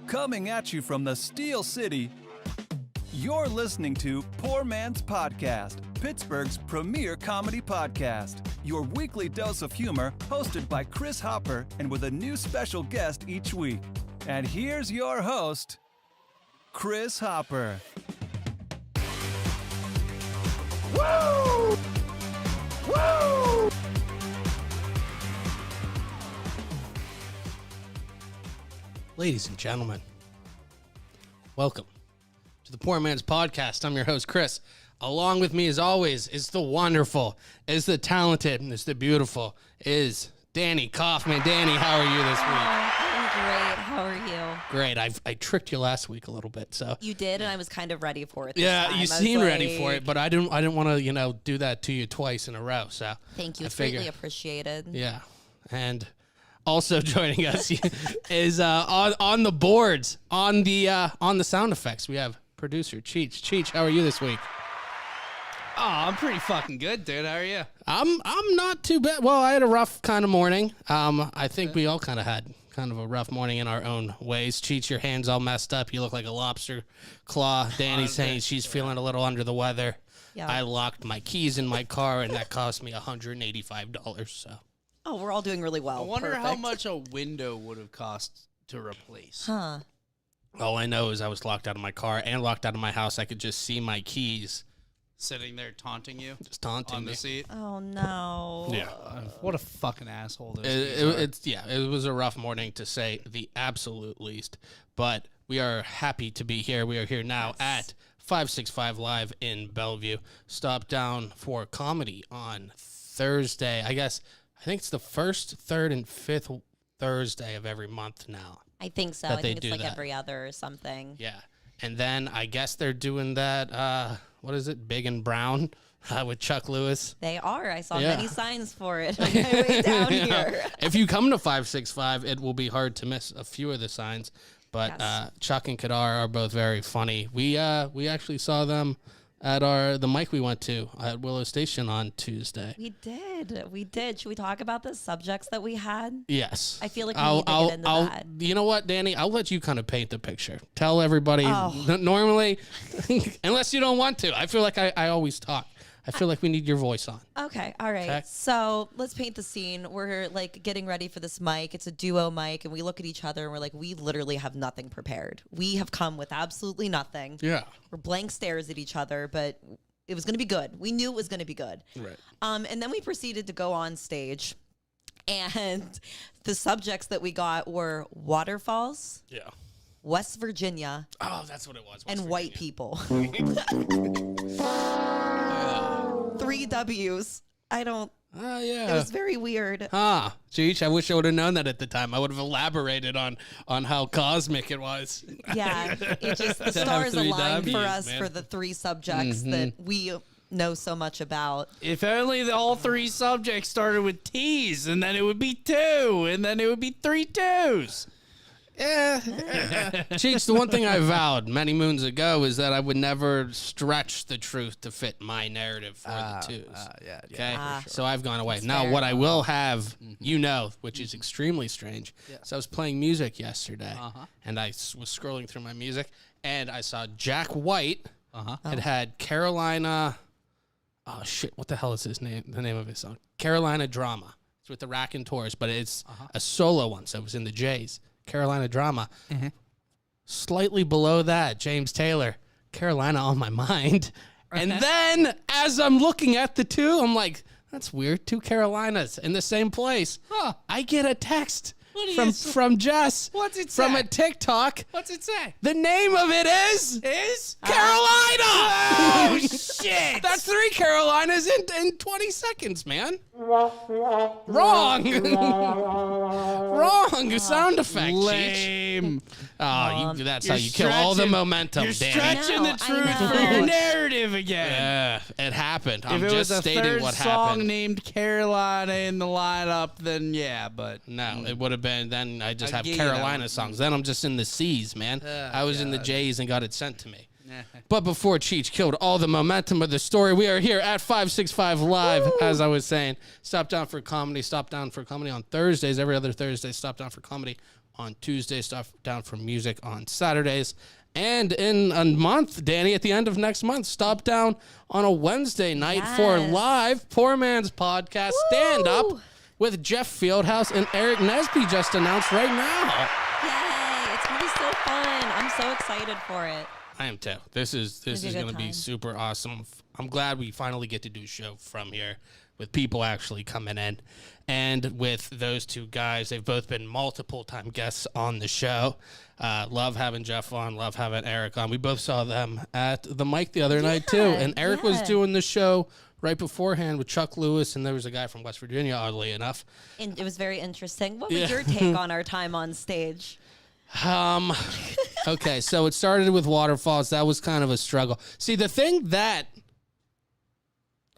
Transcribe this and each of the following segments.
Coming at you from the Steel City, you're listening to Poor Man's Podcast, Pittsburgh's premier comedy podcast. Your weekly dose of humor, hosted by Chris Hopper and with a new special guest each week. And here's your host, Chris Hopper. Woo! Woo! Ladies and gentlemen, welcome to the Poor Man's Podcast. I'm your host, Chris. Along with me, as always, is the wonderful, is the talented, is the beautiful, is Danii Kaufman. Danii, how are you this week? I'm great. How are you? Great. I tricked you last week a little bit, so You did, and I was kind of ready for it. you seemed ready for it, but I didn't want to, do that to you twice in a row. So thank you. It's greatly appreciated. Yeah, and also joining us is on the boards, on the sound effects. We have producer Cheech. Cheech, how are you this week? Oh, I'm pretty fucking good, dude. How are you? I'm not too bad. Well, I had a rough kind of morning. I think we all kind of had kind of a rough morning in our own ways. Cheech, your hand's all messed up. You look like a lobster claw. Dani's saying she's feeling a little under the weather. Yeah. I locked my keys in my car, and that cost me $185. So. Oh, we're all doing really well. I wonder how much a window would have cost to replace. Huh. All I know is I was locked out of my car and locked out of my house. I could just see my keys. Sitting there taunting you? Just taunting on me. the seat? Oh, no. Yeah. What a fucking asshole it was a rough morning, to say the absolute least. But we are happy to be here. We are here now at 565 Live in Bellevue. Stop down for comedy on Thursday. I think it's the first, third, and fifth Thursday of every month now. I think so. I think it's like every other or something. Yeah. And then I guess they're doing that, what is it, Big and Brown with Chuck Lewis. They are. I saw many signs for it on my way down here. If you come to 565, it will be hard to miss a few of the signs. But yes. Chuck and Kadar are both very funny. We actually saw them at the mic we went to at Willow Station on Tuesday. We did. Should we talk about the subjects that we had? Yes. I feel like we need to get into that. You know what, Danii? I'll let you kind of paint the picture. Tell everybody. Normally, unless you don't want to. I feel like I always talk. I feel like we need your voice on. Okay, all right. Okay. So let's paint the scene. We're like getting ready for this mic. It's a duo mic, and we look at each other and we're like, we literally have nothing prepared. We have come with absolutely nothing. Yeah. We're blank stares at each other, but it was going to be good. We knew it was going to be good. Right. And then we proceeded to go on stage, and the subjects that we got were waterfalls. Yeah. West Virginia. Oh, that's what it was. And white people. 3 W's. I don't. Oh, yeah. It was very weird. Cheech, I wish I would have known that at the time. I would have elaborated on how cosmic it was. Yeah. It just, the stars aligned for us for the 3 subjects that we know so much about. If only all 3 subjects started with T's, and then it would be 2, and then it would be 3 2s. Yeah. Cheech, the one thing I vowed many moons ago is that I would never stretch the truth to fit my narrative for the 2s. Yeah. Okay? Sure. So I've gone away. That's now, fair. what I will have, which is extremely strange. Yeah. So I was playing music yesterday, and I was scrolling through my music, and I saw Jack White had Carolina. Oh, shit. What the hell is his name? The name of his song? Carolina Drama. It's with the Raconteurs, but it's a solo one, so it was in the J's. Carolina Drama. Slightly below that, James Taylor, Carolina on My Mind. And then, as I'm looking at the 2, I'm like, that's weird. 2 Carolinas in the same place. I get a text from Jess. What's it say? From a TikTok. What's it say? The name of it is Carolina. Oh, shit. That's 3 Carolinas in 20 seconds, man. Wrong. Wrong. Sound effect. Lame. That's how you kill all the momentum, You're Danii. stretching the truth for your narrative again. Yeah, it happened. I'm if it just was a stating third what song happened. named Carolina in the lineup, then yeah, but No, it would have been, then I just I'll have give you that Carolina one. songs. Then I'm just in the C's, man. I was in the God. J's and got it sent to me. But before Cheech killed all the momentum of the story, we are here at 565 Live, as I was saying. Stop down for comedy on Thursdays, every other Thursday. Stop down for comedy on Tuesday, Stop Down for Music on Saturdays. And in a month, Danii, at the end of next month, Stop Down on a Wednesday night for live Poor Man's Podcast stand-up with Jeff Fieldhouse and Aarik Nesby just announced right now. Yay! It's going to be so fun. I'm so excited for it. I am too. This is going to be super awesome. I'm glad we finally get to do a show from here with people actually coming in. And with those two guys, they've both been multiple-time guests on the show. Love having Jeff on, love having Aarik on. We both saw them at the mic the other night, too. And Aarik was doing the show right beforehand with Chuck Lewis, and there was a guy from West Virginia, oddly enough. And it was very interesting. What was your take on our time on stage? Okay, so it started with Waterfalls. That was kind of a struggle. See, the thing that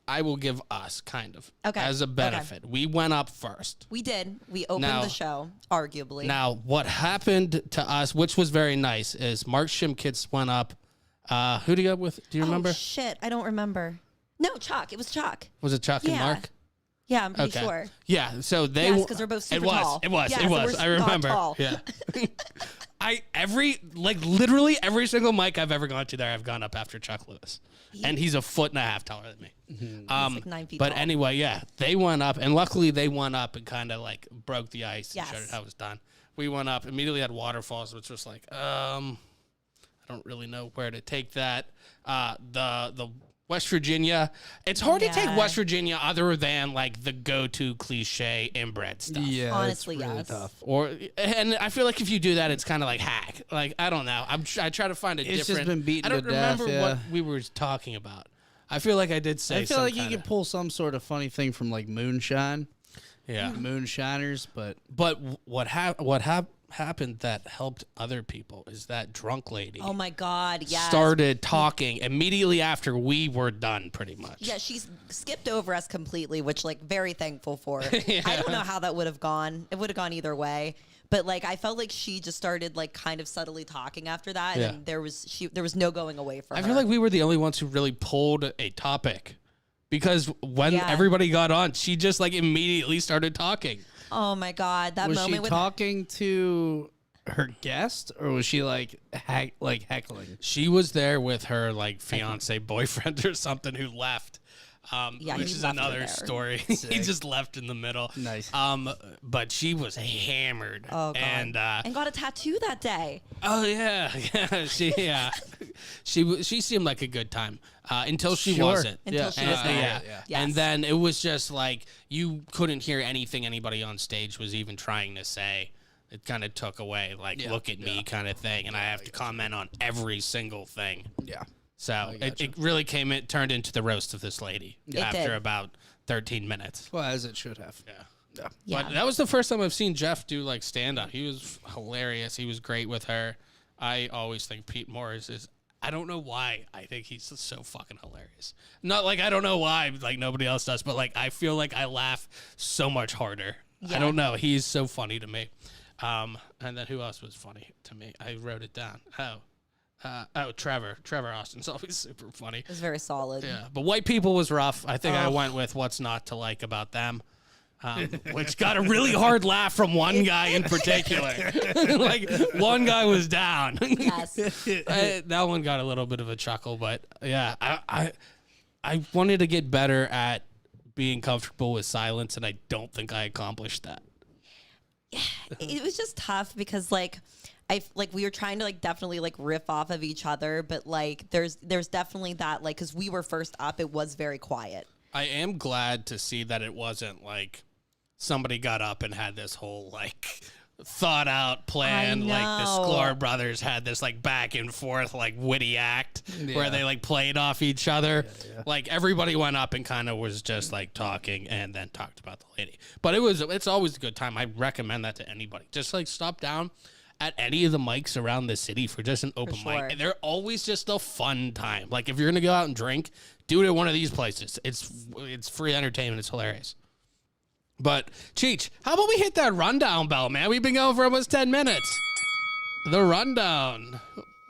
I will give us kind of as a benefit. We went up first. We did. We opened the show, arguably. Now, what happened to us, which was very nice, is Mark Shimkitz went up. Who do you go with? Do you remember? Oh, shit. I don't remember. No, Chuck. It was Chuck. Was it Chuck and Mark? Yeah, I'm pretty sure. Yeah, so they... Yes, because we're both super tall. It was. So I remember. Tall. Yeah. Literally every single mic I've ever gone to there, I've gone up after Chuck Lewis. And he's 1.5 feet taller than me. He's like 9 feet but tall. anyway, they went up, and luckily they went up and kind of like broke the ice and showed it how it was done. We went up, immediately had Waterfalls, which was like, I don't really know where to take that. The West Virginia, it's hard to take West Virginia other than like the go-to cliche inbred stuff. Yeah, honestly, it's really tough. And I feel like if you do that, it's kind of like hack. Like, I don't know. I try to find a different. It's just been beaten I don't to death, remember what we were talking about. I feel like I did say. I feel like you could pull some sort of funny thing from like moonshine. Yeah, moonshiners, but what happened that helped other people is that drunk lady. Oh my God! Yeah, started talking immediately after we were done, pretty much. Yeah, she skipped over us completely, which like very thankful for. I don't know how that would have gone. It would have gone either way. But like I felt like she just started like kind of subtly talking after that, and there was no going away from her. I feel like we were the only ones who really pulled a topic, because when everybody got on, she just like immediately started talking. Oh my God, that moment. Was she talking to her guest, or was she like heckling? She was there with her like fiance boyfriend or something who left. Which is another story. He just left in the middle. Nice. But she was hammered. Oh God. And got a tattoo that day. Oh yeah. She seemed like a good time until she wasn't. Until she was not. Yes. And then it was just like you couldn't hear anything anybody on stage was even trying to say. It kind of took away like look at me kind of thing, and I have to comment on every single thing. Yeah. So it really turned into the roast of this lady after about 13 minutes. Well, as it should have. Yeah. But that was the first time I've seen Jeff do like stand up. He was hilarious. He was great with her. I always think Pete Morris is, I don't know why, I think he's just so fucking hilarious. Not like I don't know why, like nobody else does, but like I feel like I laugh so much harder. Yeah. I don't know. He's so funny to me. And then who else was funny to me? I wrote it down. Trevor Austin's always super funny. It was very solid. Yeah, but white people was rough. I think I went with what's not to like about them, which got a really hard laugh from one guy in particular. Like one guy was down. Yes, that one got a little bit of a chuckle, but yeah, I wanted to get better at being comfortable with silence, and I don't think I accomplished that. It was just tough because we were trying to like definitely like riff off of each other, but like there's definitely that like because we were first up, it was very quiet. I am glad to see that it wasn't like somebody got up and had this whole like thought out plan. Like the Sklar brothers had this like back and forth like witty act where they like played off each other. Yeah. Like everybody went up and kind of was just like talking and then talked about the lady. But it's always a good time. I recommend that to anybody. Just like stop down at any of the mics around the city for just an open mic. They're always just a fun time. Like if you're gonna go out and drink, do it at one of these places. It's free entertainment. It's hilarious. But Cheech, how about we hit that rundown bell, man? We've been going for almost 10 minutes. The rundown.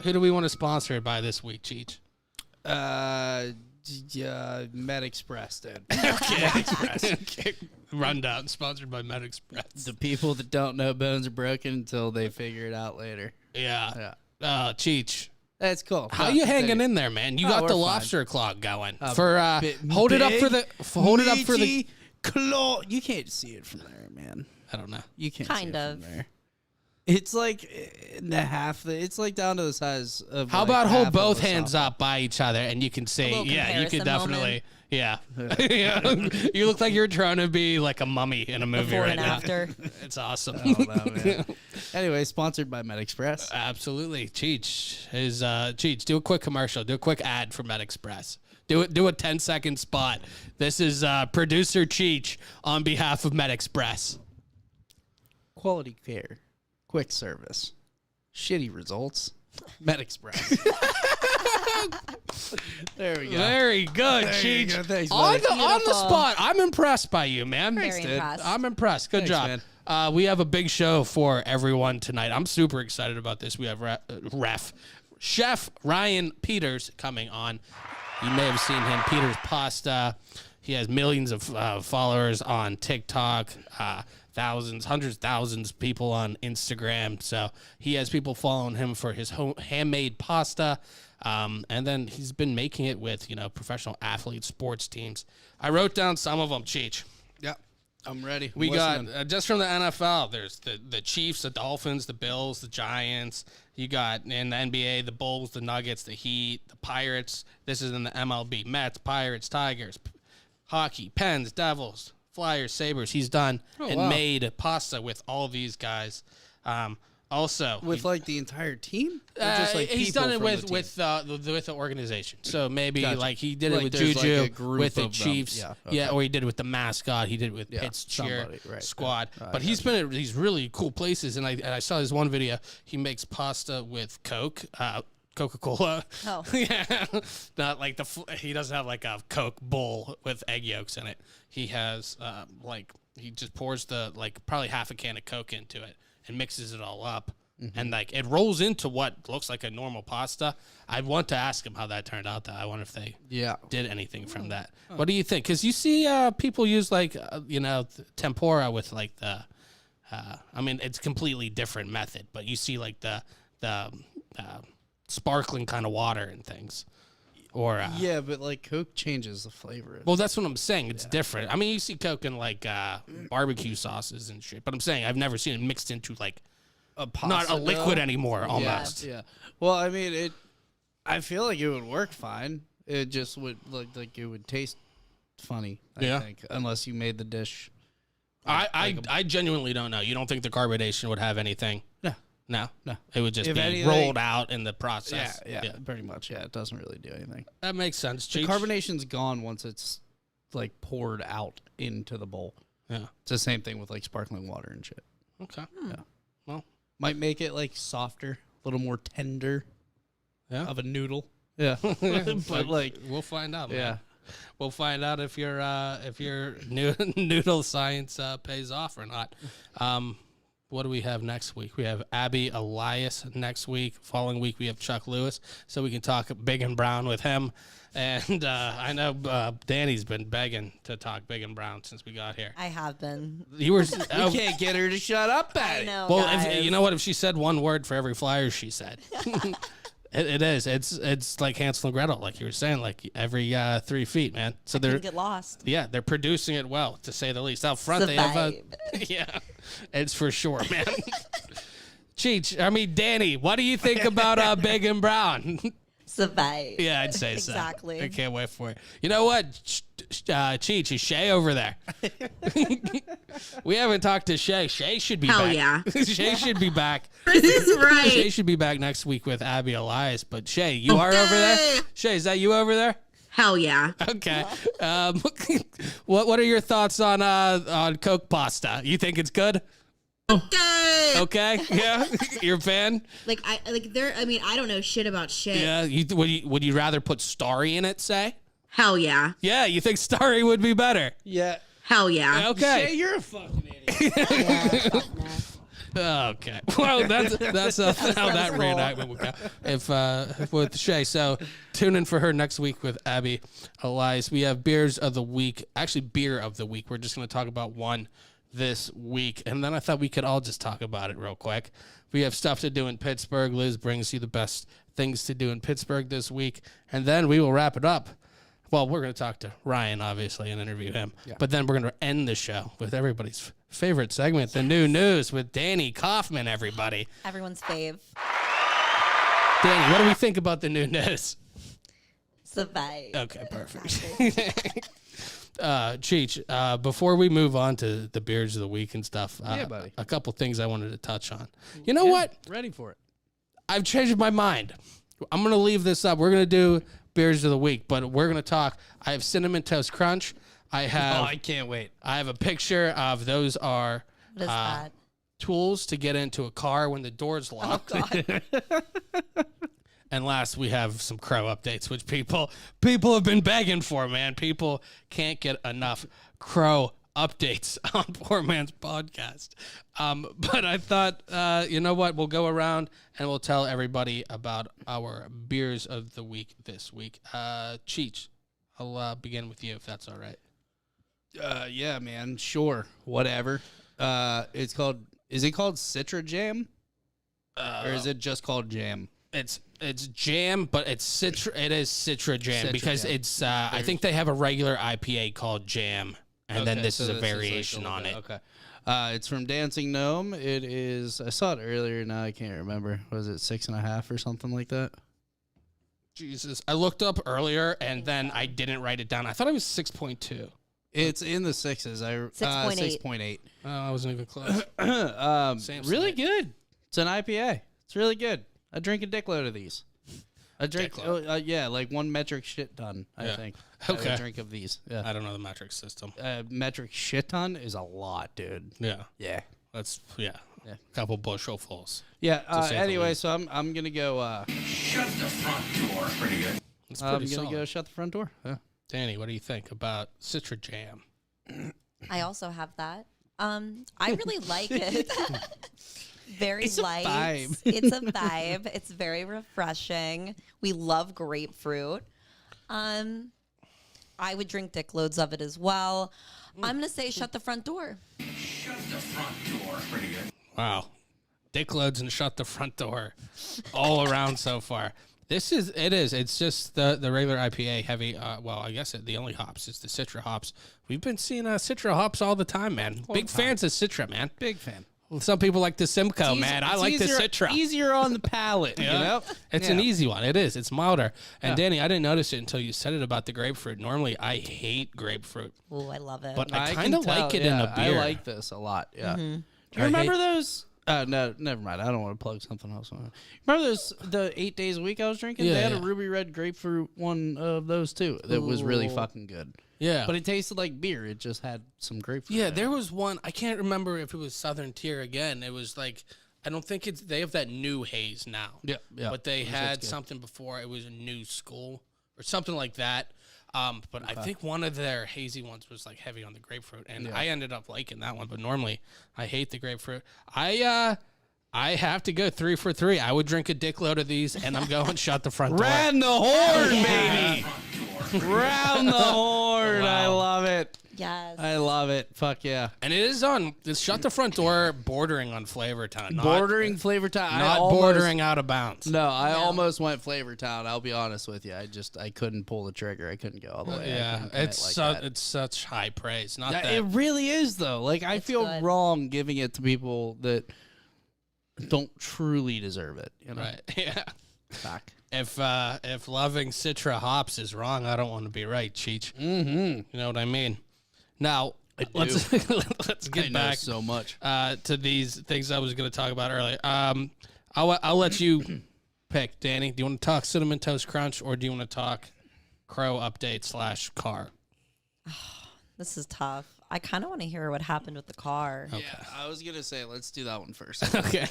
Who do we want to sponsor it by this week, Cheech? Med Express, dude. Okay. Okay. Rundown, sponsored by Med Express. The people that don't know bones are broken until they figure it out later. Yeah. Cheech. That's cool. How you hanging in there, man? You got the lobster claw going. Hold it up for the claw. You can't see it from there, man. I don't know. You can't kind see it of from there. It's like in the half. It's like down to the size of. How about hold both hands up by each other and you can see? Yeah, you could definitely. Moment. Yeah. You look like you're trying to be like a mummy in a movie Before right and now. after. It's awesome. Oh, no, man. Anyway, sponsored by Med Express. Absolutely. Cheech, do a quick commercial. Do a quick ad for Med Express. Do a 10-second spot. This is producer Cheech on behalf of Med Express. Quality care, quick service, shitty results. Med Express. There we go. Very good, Cheech. Thanks, on buddy. the spot. I'm impressed by you, man. Very impressed. I'm impressed. Good job. Man. We have a big show for everyone tonight. I'm super excited about this. We have Chef Ryan Peters coming on. You may have seen him, Peters Pasta. He has millions of followers on TikTok, hundreds of thousands of people on Instagram. So he has people following him for his handmade pasta. And then he's been making it with, professional athletes, sports teams. I wrote down some of them, Cheech. Yep. I'm ready. We got, just from the NFL, there's the Chiefs, the Dolphins, the Bills, the Giants. You got in the NBA, the Bulls, the Nuggets, the Heat, the Pirates. This is in the MLB. Mets, Pirates, Tigers, hockey, Pens, Devils, Flyers, Sabres. He's done made pasta with all these guys. Also, with like the entire team, or just like he's done it with the the organization. So maybe Gotcha. like he did it Like with there's Juju, like a group with the of them. Chiefs, Yeah, okay. or he did it with the mascot. He did it with Pitt's cheer somebody, right. squad. I But he's been at these really cool places, and I saw this one video. He makes pasta with Coke. Coca-Cola. Oh. Yeah. Not like he doesn't have like a Coke bowl with egg yolks in it. He has he just pours probably half a can of Coke into it and mixes it all up. Mm-hmm. And it rolls into what looks like a normal pasta. I want to ask him how that turned out though. I wonder if they did anything from that. What do you think? Cuz you see people use tempura with the it's a completely different method, but you see the sparkling kind of water and things. Or but Coke changes the flavor. Well, that's what I'm saying. It's different. I mean, you see Coke in barbecue sauces and shit, but I'm saying I've never seen it mixed into a pasta not a liquid dough. anymore almost. Yeah. Well, I mean, I feel like it would work fine. It just would look like it would taste funny, I think, unless you made the dish. I genuinely don't know. You don't think the carbonation would have anything? No. It would just be rolled out in the process. Yeah, pretty much. Yeah, it doesn't really do anything. That makes sense. The carbonation's gone once it's poured out into the bowl. Yeah. It's the same thing with sparkling water and shit. Okay. Yeah. Well, might make it softer, a little more tender of a noodle. Yeah. But we'll find out, yeah. Man. We'll find out if your noodle science pays off or not. What do we have next week? We have Abby Elias next week. Following week, we have Chuck Lewis, so we can talk big and brown with him. And I know Dani's been begging to talk big and brown since we got here. I have been. You were. You can't get her to shut up at I it. know, Well, guys. you know what? If she said one word for every flyer she said. It is. It's like Hansel and Gretel, like you were saying, every 3 feet, man. So they're get lost. Yeah, they're producing it well, to say the least. Out front, they have yeah, it's for sure, man. Cheech, Danii, what do you think about Big and Brown? Survive. Yeah, I'd say so. Exactly. I can't wait for it. You know what? Cheech, is Shay over there? We haven't talked to Shay. Shay should be back. Yeah. Shay should be back. This is right. Shay should be back next week with Abby Elias. But Shay, you are over there? Shay, is that you over there? Hell yeah. Okay. What are your thoughts on Coke pasta? You think it's good? Okay. Yeah. You're a fan? I don't know shit about shit. Yeah. Would you rather put Starry in it, say? Hell yeah. Yeah, you think Starry would be better? Yeah. Hell yeah. Okay. Shay, you're a fucking idiot. Okay. Well, that's how that reenactment would go. If with Shay. So tune in for her next week with Abby Elias. We have beers of the week. Actually, beer of the week. We're just going to talk about one this week, and then I thought we could all just talk about it real quick. We have stuff to do in Pittsburgh. Liz brings you the best things to do in Pittsburgh this week, and then we will wrap it up. Well, we're going to talk to Ryan, obviously, and interview him. Yeah. But then we're going to end the show with everybody's favorite segment, the new news with Danii Kaufman, everybody. Everyone's fave. Danii, what do we think about the new news? It's a vibe. Okay, perfect. Cheech, before we move on to the beers of the week and stuff, buddy. A couple things I wanted to touch on. You know what? Ready for it. I've changed my mind. I'm going to leave this up. We're going to do beers of the week, but we're going to talk. I have Cinnamon Toast Crunch. I can't wait. I have a picture of those are What is that? tools to get into a car when the door's locked. Oh, God. And last, we have some Crow updates, which people have been begging for, man. People can't get enough Crow updates on Poor Man's Podcast. But I thought, you know what? We'll go around and we'll tell everybody about our beers of the week this week. Cheech, I'll begin with you if that's all right. Yeah, man. Sure. Whatever. Is it called Citra Jam? Or is it just called Jam? It's jam, but it is Citra Jam because Jam. it's I think they have a regular IPA called Jam, and then this is a variation on it. Okay. It's from Dancing Gnome. It is. I saw it earlier. Now I can't remember. Was it 6.5 or something like that? Jesus, I looked up earlier and then I didn't write it down. I thought it was 6.2. It's in the sixes. 6.8. 6.8. Oh, I wasn't even close. Really good. It's an IPA. It's really good. I drink a dickload of these. I drink, like 1 metric shit ton, I think. Okay. I drink of these. Yeah. I don't know the metric system. Metric shit ton is a lot, dude. Yeah. Yeah. That's, a couple bushelsfuls. Yeah. Anyway, so I'm going to go. Shut the front door. Pretty good. It's I'm pretty going to go solid. shut the front door. Yeah. Danii, what do you think about Citra Jam? I also have that. I really like it. Very It's a light. vibe. It's a vibe. It's very refreshing. We love grapefruit. I would drink dick loads of it as well. I'm gonna say shut the front door. Shut the front door. Pretty good. Wow. Dick loads and shut the front door all around so far. It is. It's just the regular IPA heavy. I guess the only hops is the Citra hops. We've been seeing Citra hops all the time, man. Big fans of Citra, man. Big fan. Some people like the Simcoe, man. I like the Citra. Easier on the palate, you know? It's an easy one. It is. It's milder. And Danii, I didn't notice it until you said it about the grapefruit. Normally, I hate grapefruit. Oh, I love it. But I kind of like it in a beer. I like this a lot, yeah. Mm-hmm. Do you remember those? No, never mind. I don't want to plug something else. Remember the 8 days a week I was drinking? Yeah, they had a ruby red grapefruit one of those, too. That was really fucking good. Yeah. But it tasted like beer. It just had some grapefruit. Yeah, there was one. I can't remember if it was Southern Tier again. It was like, I don't think they have that new haze now. Yeah. But they had something before. It was a new school or something like that. But I think one of their hazy ones was like heavy on the grapefruit. And I ended up liking that one. But normally I hate the grapefruit. I have to go 3 for 3. I would drink a dickload of these and I'm going shut the front door. Round the horn, baby. Round the horn. Wow. I love it. yes. I love it. Fuck yeah. And it is it's shut the front door bordering on Flavor Town. Bordering Flavor Town. Not bordering out of bounds. No, I almost went Flavor Town. I'll be honest with you. I couldn't pull the trigger. I couldn't go all the way. Yeah, it's such high praise. Not that it really is though. Like I feel good. wrong giving it to people that don't truly deserve it. You know? right. Yeah. Fuck. If loving Citra hops is wrong, I don't want to be right, Cheech. Mm-hmm. You know what I mean? Now let's get back so much to these things I was going to talk about earlier. I'll let you pick, Danii. Do you want to talk Cinnamon Toast Crunch or do you want to talk Crow update / car? This is tough. I kind of want to hear what happened with the car. Yeah, I was gonna say let's do that one first. Okay,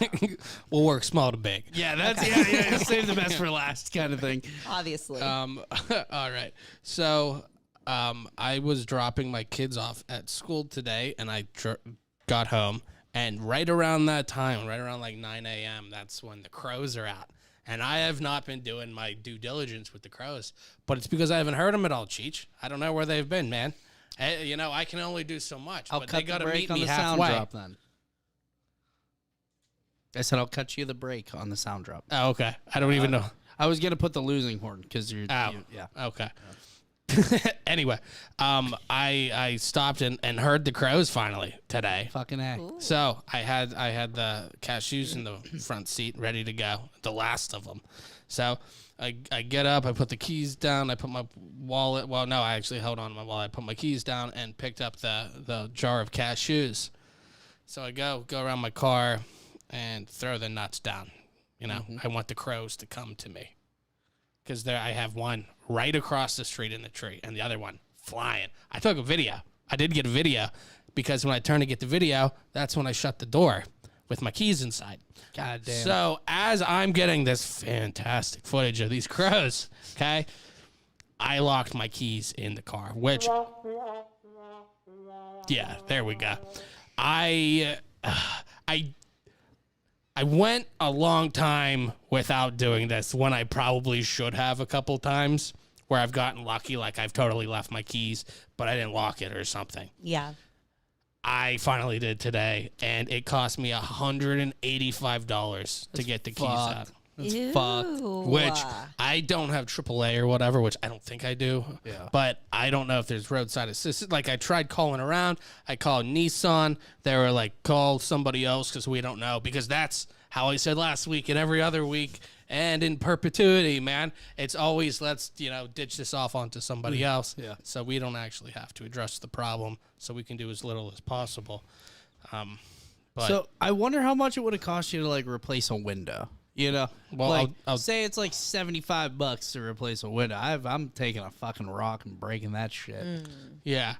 we'll work small to big. Yeah, that's yeah. Save the best for last, kind of thing. Obviously. All right. So, I was dropping my kids off at school today, and I got home, And right around that time, right around like 9 a.m., that's when the crows are out. And I have not been doing my due diligence with the crows, but it's because I haven't heard them at all, Cheech. I don't know where they've been, man. You know, I can only do so much. I'll but cut they got the to break meet on me the halfway. sound drop then. I said I'll cut you the break on the sound drop. Oh, okay. I don't even know. I was gonna put the losing horn because you're. Oh, yeah. Okay. Anyway, I stopped and heard the crows finally today. Fucking A. So I had the cashews in the front seat ready to go, the last of them. So I get up, I put the keys down, I put my wallet. Well, no, I actually held on to my wallet. I put my keys down and picked up the jar of cashews. So I go around my car and throw the nuts down. You know, I want the crows to come to me. Because I have one right across the street in the tree and the other one flying. I took a video. I did get a video because when I turned to get the video, that's when I shut the door with my keys inside. God damn. So as I'm getting this fantastic footage of these crows, okay, I locked my keys in the car, which, yeah, there we go. I went a long time without doing this when I probably should have a couple times where I've gotten lucky, like I've totally left my keys, but I didn't lock it or something. Yeah. I finally did today, and it cost me $185 to get the keys out. That's Ew. fucked. Which I don't have AAA or whatever, which I don't think I do. Yeah. But I don't know if there's roadside assistance. Like I tried calling around. I called Nissan. They were like, call somebody else because we don't know. Because that's how I said last week and every other week and in perpetuity, man. It's always let's ditch this off onto somebody else. Yeah. So we don't actually have to address the problem. So we can do as little as possible. But So I wonder how much it would have cost you to like replace a window. You know, Well, like I'll say it's like $75 to replace a window. I'm taking a fucking rock and breaking that shit. yeah.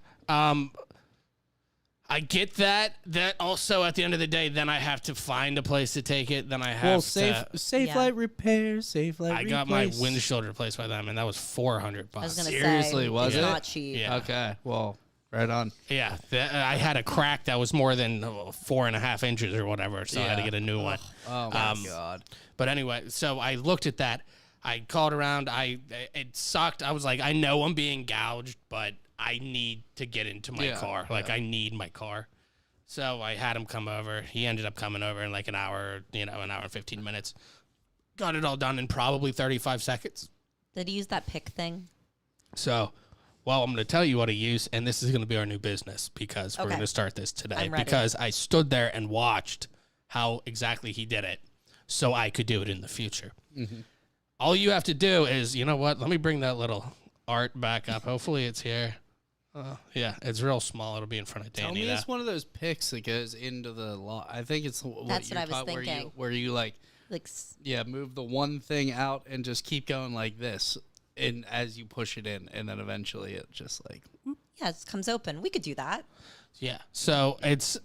I get that. That also, at the end of the day, then I have to find a place to take it. Then I have Well, to. safe Yeah. light repair, safe light. I got my windshield replaced by them, and that was $400. I was gonna Seriously, say, was it's it? not cheap. Yeah. Okay, well, right on. Yeah, I had a crack that was more than 4.5 inches or whatever, so I had to Yeah. get a new one. Oh my god. But anyway, so I looked at that. I called around. It sucked. I was like, I know I'm being gouged, but I need to get into my car. Like, I need my car. So I had him come over. He ended up coming over in like an hour and 15 minutes. Got it all done in probably 35 seconds. Did he use that pick thing? So, well, I'm going to tell you what he used, and this is going to be our new business because we're Okay. going to start this today. I'm ready. Because I stood there and watched how exactly he did it so I could do it in the future. All you have to do is, you know what? Let me bring that little art back up. Hopefully it's here. Yeah, it's real small. It'll be in front of Danii. Tell me it's one of those picks that goes into the law. I think it's what That's you're what I was taught thinking. where you like Like, move the one thing out and just keep going like this, and as you push it in, and then eventually it just like yeah, it comes open. We could do that. Yeah. So it's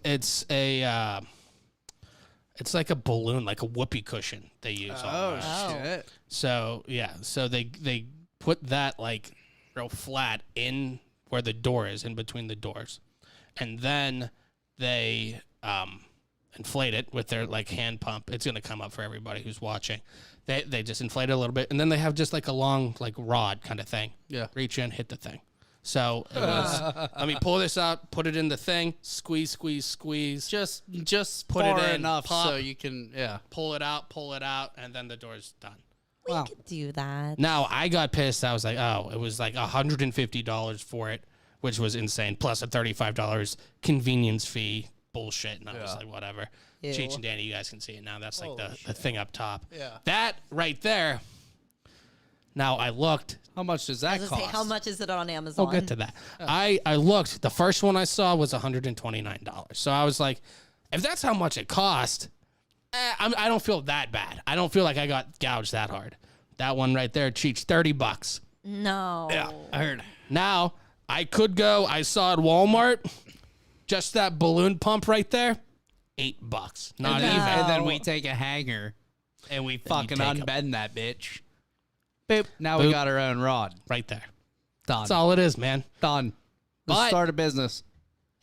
like a balloon, like a whoopee cushion they use. Oh. shit. So yeah, so they put that like real flat in where the door is, in between the doors, and then they inflate it with their like hand pump. It's gonna come up for everybody who's watching. They just inflate it a little bit, and then they have just like a long like rod kind of thing. Yeah. Reach in, hit the thing. So it was, let me pull this out, put it in the thing, squeeze, Just Put far it in, enough pop. so you can pull it out, and then the door's done. We Wow. could do that. Now, I got pissed. I was like, oh, it was like $150 for it, which was insane, plus a $35 convenience fee bullshit. And I was like, whatever. Ew. Cheech and Danii, you guys can see it now. That's like Holy the thing up top. Yeah. That right there. Now, I looked. How much does I that was cost? gonna say, how much is it on Amazon? We'll get to that. I looked. The first one I saw was $129. So I was like, if that's how much it cost, I don't feel that bad. I don't feel like I got gouged that hard. That one right there, Cheech, $30. No. Yeah, I heard. Now, I could go, I saw at Walmart, just that balloon pump right there, $8. Not No. even. And then we take a hanger and we fucking take 'em. unbend that bitch. Boop. Now we Boop. got our own rod. Right there. Done. That's all it is, man. Done. Let's But- start a business.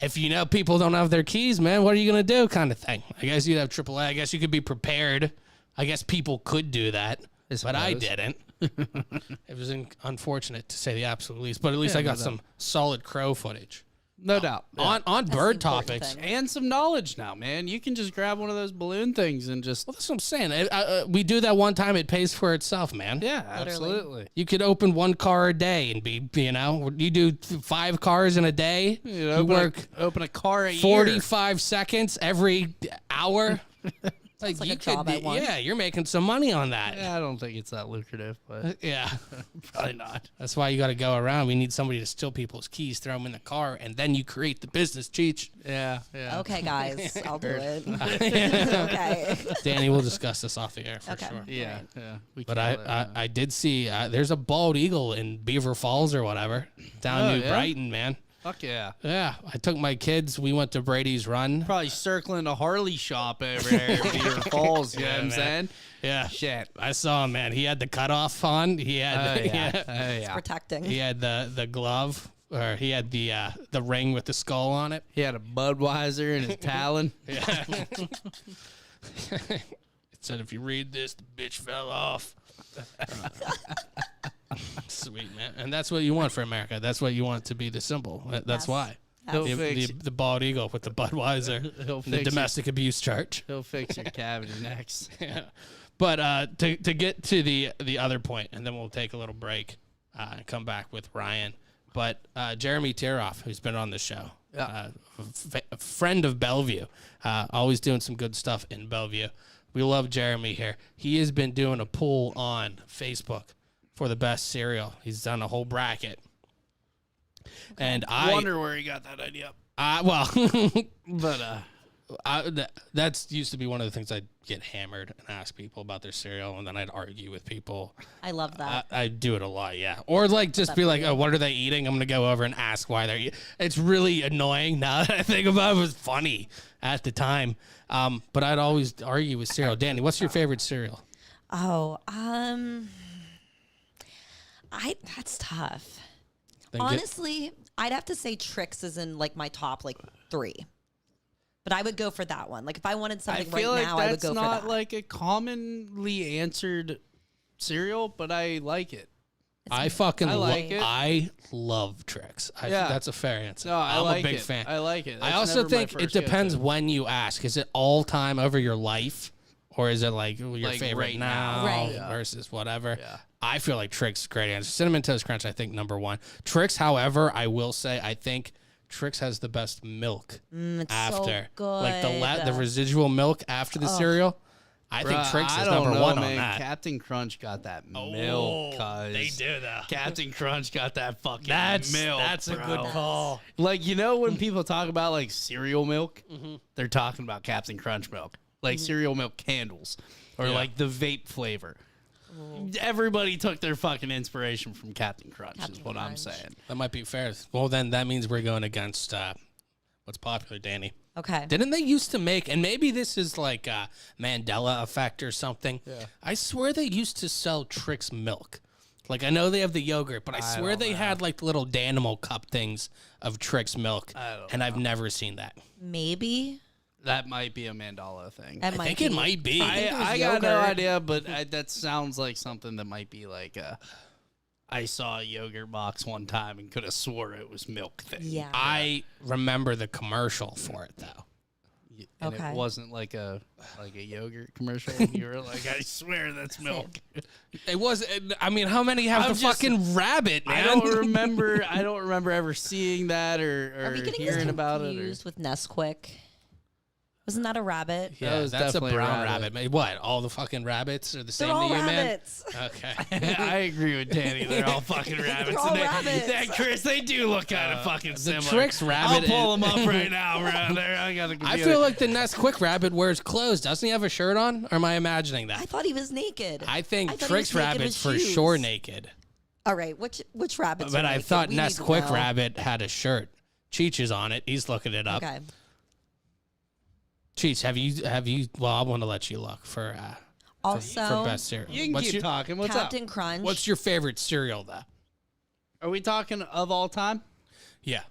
if you know people don't have their keys, man, what are you going to do kind of thing? I guess you'd have AAA. I guess you could be prepared. I guess people could do that, but I didn't. It was unfortunate to say the absolute least, but at least I got some solid crow footage. No doubt. On bird topics. thing. And some knowledge now, man. You can just grab one of those balloon things and just... Well, that's what I'm saying. We do that one time, it pays for itself, man. Yeah, Literally. absolutely. You could open one car a day and be, you do 5 cars in a day. You work open a car a year. 45 seconds every hour. Like you a job at once. Yeah, you're making some money on that. Yeah, I don't think it's that lucrative, but Yeah. probably not. That's why you got to go around. We need somebody to steal people's keys, throw them in the car, and then you create the business, Cheech. Yeah. Okay, guys, I'll do it. Okay. Danny, we'll discuss this off the air for Okay. sure. Yeah. But I did see there's a bald eagle in Beaver Falls or whatever down New Brighton, man. Fuck yeah. Yeah, I took my kids. We went to Brady's Run. Probably circling a Harley shop over there in Beaver Falls, you know what I'm man. saying? Yeah, Shit. I saw him, man. He had the cutoff on. He had It's protecting. he had the glove, or he had the ring with the skull on it. He had a Budweiser in his talon. Yeah. It said, if you read this, the bitch fell off. Sweet, man. And that's what you want for America. That's what you want to be the symbol. That's Yes. why. He'll The, fix, the bald eagle with the Budweiser, He'll and the fix domestic abuse charge. he'll fix your cavity next. Yeah. But to get to the other point, and then we'll take a little break and come back with Ryan. But Jeremy Tiroff, who's been on the show, a friend of Bellevue, always doing some good stuff in Bellevue. We love Jeremy here. He has been doing a poll on Facebook for the best cereal. He's done a whole bracket. And I wonder where he got that idea. But that's used to be one of the things I'd get hammered and ask people about their cereal, and then I'd argue with people. I love that. I do it a lot, yeah. Or like just be like, oh, what are they eating? I'm gonna go over and ask why they're eating. It's really annoying now that I think about it. It was funny at the time, but I'd always argue with cereal. Danny, what's your favorite cereal? Oh, that's tough. Honestly, I'd have to say Trix is in like my top 3. But I would go for that one. Like if I wanted something right now, I would go for that. That's not like a commonly answered cereal, but I like it. I fucking like it. I love Trix. That's a fair answer. No, I'm like a big it. fan. I like it. I That's also never my think it first depends go-to. when you ask. Is it all time over your life? Or is it like your Like favorite right now, now. Right. versus whatever? Yeah. I feel like Trix is a great answer. Cinnamon Toast Crunch, I think, number 1. Trix, however, I will say, I think Trix has the best milk It's after. so Like good. the residual milk after the cereal. I think Trix is number 1 on that. Captain Crunch got that milk. They do that. Captain Crunch got that fucking That's milk. a bro. good call. Like, you know when people talk about like cereal milk, they're talking about Captain Crunch milk. Like cereal milk candles. Or Yeah. like the vape flavor. Everybody took their fucking inspiration from Captain Crunch, is what I'm Crunch. saying. That might be fair. Well, then that means we're going against what's popular, Danny. Okay. Didn't they used to make, and maybe this is like a Mandela effect or something. Yeah. I swear they used to sell Trix milk. Like I know they have the yogurt, but I swear they had like little Danimal cup things of Trix milk, and I've never seen that. Maybe. That might be a Mandala thing. That I think it might be. think it was I got no yogurt. idea, but that sounds like something that might be like I saw a yogurt box one time and could have swore it was milk thing. Yeah. I remember the commercial for it though. And Okay. it wasn't like a yogurt commercial. You were like, I swear that's milk. It was. I mean, how many have I'm the just- fucking rabbit? Man? I don't remember. I don't remember ever seeing that Are or we getting hearing this about it. confused with Nesquik? Wasn't that a rabbit? Yeah, That was that's a definitely a brown rabbit. rabbit. Man, what? All the fucking rabbits are the same They're all to you, rabbits. man? Okay. I agree with Danny. They're all fucking rabbits. all And rabbits. Chris, they do look kind of fucking the similar. Trix rabbit I'll pull them up right now, bro. There, I got I feel like the Nesquik rabbit wears clothes. Doesn't he have a shirt on? Or am I imagining I that? thought he was naked. I think thought he Trix was naked rabbit's with for shoes. sure naked. All right, which rabbits? But are I naked? thought We need to Nesquik know. rabbit had a shirt. Cheech is on it. He's looking it up. Okay. Cheech, have you? Well, I want to let you look for Also, best cereal. You can keep talking. What's Captain up? Crunch. What's your favorite cereal, though? Are we talking of all time? Yeah.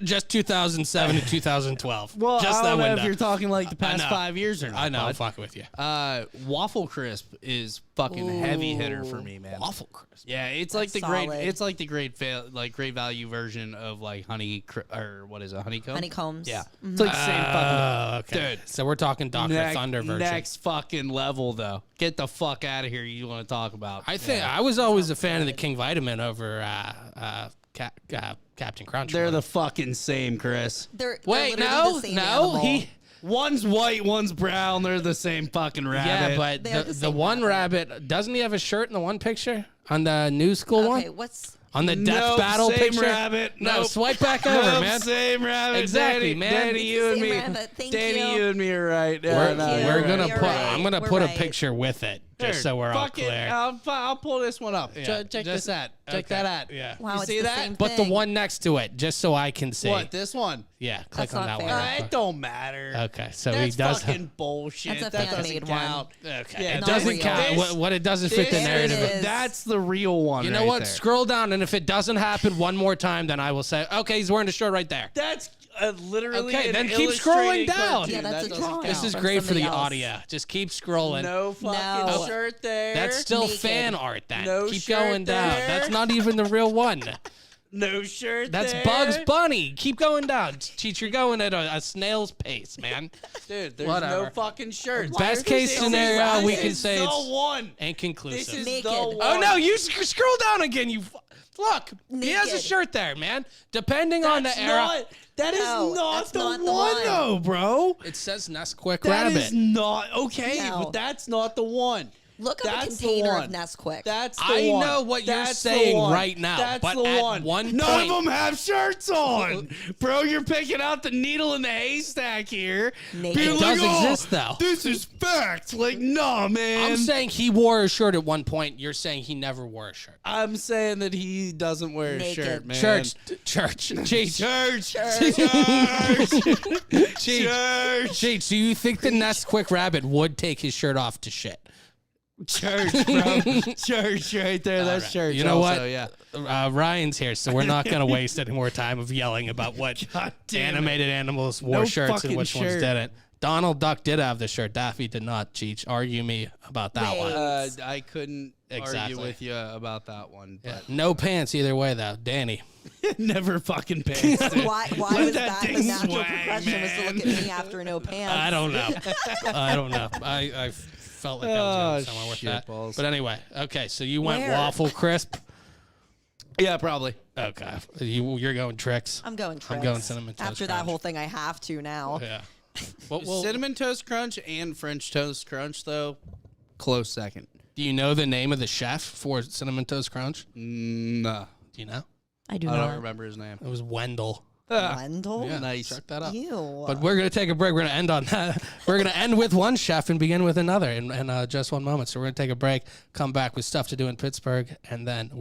just 2007 to 2012. Well, just I that don't know window. if you're talking like the past know. 5 years or not. I know, I'm bud. fucking with you. Waffle crisp is fucking heavy hitter for me, man. Waffle crisp. Yeah, it's like That's the great. solid. It's like the great value version of like or what is it, honeycomb? Honeycombs. Yeah, it's like the same fucking. Okay. Dude. So we're talking Dr. Thunder version. Next fucking level though. Get the fuck out of here. You want to talk about? I think I was always a fan of the King Vitamin over Captain Crunch. They're the fucking same, Chris. They're Wait, literally the same animal. One's white, one's brown. They're the same fucking rabbit. Yeah, but They're the the same one rabbit, doesn't he have a shirt in the one picture on the new school Okay, one? what's On the death Nope, battle same picture? rabbit. No, Nope. swipe back over, Nope, man. Same rabbit. Exactly, Danny, man. Danny, It's you the and same me. rabbit. Thank Danny, you. you and me are right. We're, you. we're gonna You're put. right. I'm gonna We're put a right. picture with it, just so we're all Fuck it. clear. I'll pull this one up. Yeah, Check just- this out. Check okay, that out. yeah. wow? You it's see the that? Same But the thing. one next to it, just so I can see. What, this one? Yeah, click That's on not that fair. one. It don't matter. Okay, so That's he does. fucking bullshit. That's a that fan-made doesn't one. count. Okay, Yeah, it not doesn't real. count. What it doesn't fit the This narrative. is- That's the real one. You know right what? there. Scroll down, and if it doesn't happen one more time, then I will say, okay, he's wearing the shirt right there. That's literally. Okay, an then keep illustrated scrolling down. cartoon. Yeah, that's That a doesn't drawing. count. This is from great for the somebody else. audio. Just keep scrolling. No fucking No. shirt there. That's still Naked. fan art. Then No keep shirt going down. there. That's not even the real one. no shirt That's there. Bugs Bunny. Keep going down. Cheech, you're going at a snail's pace, man. Dude, there's Whatever. no fucking shirts. Best case scenario, we can say the it's one. inconclusive. This is Naked. the one. Oh no! You scroll down again. Look. He has a Naked. shirt there, man. Depending on That's the era, not. That is No, not that's the not the one, one. though, bro. it says Nesquik That Rabbit. is not okay, No. but that's not the one. Look up a That's the container one. of Nesquik. That's the I one. know what you're That's the saying one. right now, That's but the at one. one None point- of them have shirts on, bro. You're picking out the needle in the haystack here. Naked. Being It does "Oh, exist, though." This is fact. Like, nah, man. I'm saying he wore a shirt at one point. You're saying he never wore a shirt. I'm saying that he doesn't wear a Naked. shirt, man. Church, Cheech, Church. Cheech. Do you think the Nesquik Rabbit would take his shirt off to shit? Church, bro. Church right there. That's Right. church. You know also, what? Yeah. Ryan's here, so we're not going to waste any more time of yelling about what God damn it. animated animals wore No shirts and fucking which ones shirt. didn't. Donald Duck did have the shirt. Daffy did not. Cheech, argue me about that Wait. one. I couldn't Exactly. argue with you about that one, Yeah. but No pants either way, though. Danny. never fucking pants. dude. Why Let was that that the thing natural sway, progression was to look at man. me after no pants? I don't know. I don't know. I felt like I was going somewhere with that. shitballs. But anyway, okay, so you went Where? waffle crisp. Yeah, probably. Okay. You're going tricks. I'm going tricks. I'm going Cinnamon Toast After Crunch. that whole thing, I have to now. Yeah. Well, Cinnamon Toast Crunch and French Toast Crunch, though, close second. do you know the name of the chef for Cinnamon Toast Crunch? Nah. Do you know? I do I not. don't remember his name. It was Wendell. Wendell? Yeah, Nice. check that out. Ew. But we're going to take a break. We're going to end on that. We're going to end with one chef and begin with another in just one moment. So we're going to take a break, come back with stuff to do in Pittsburgh, and then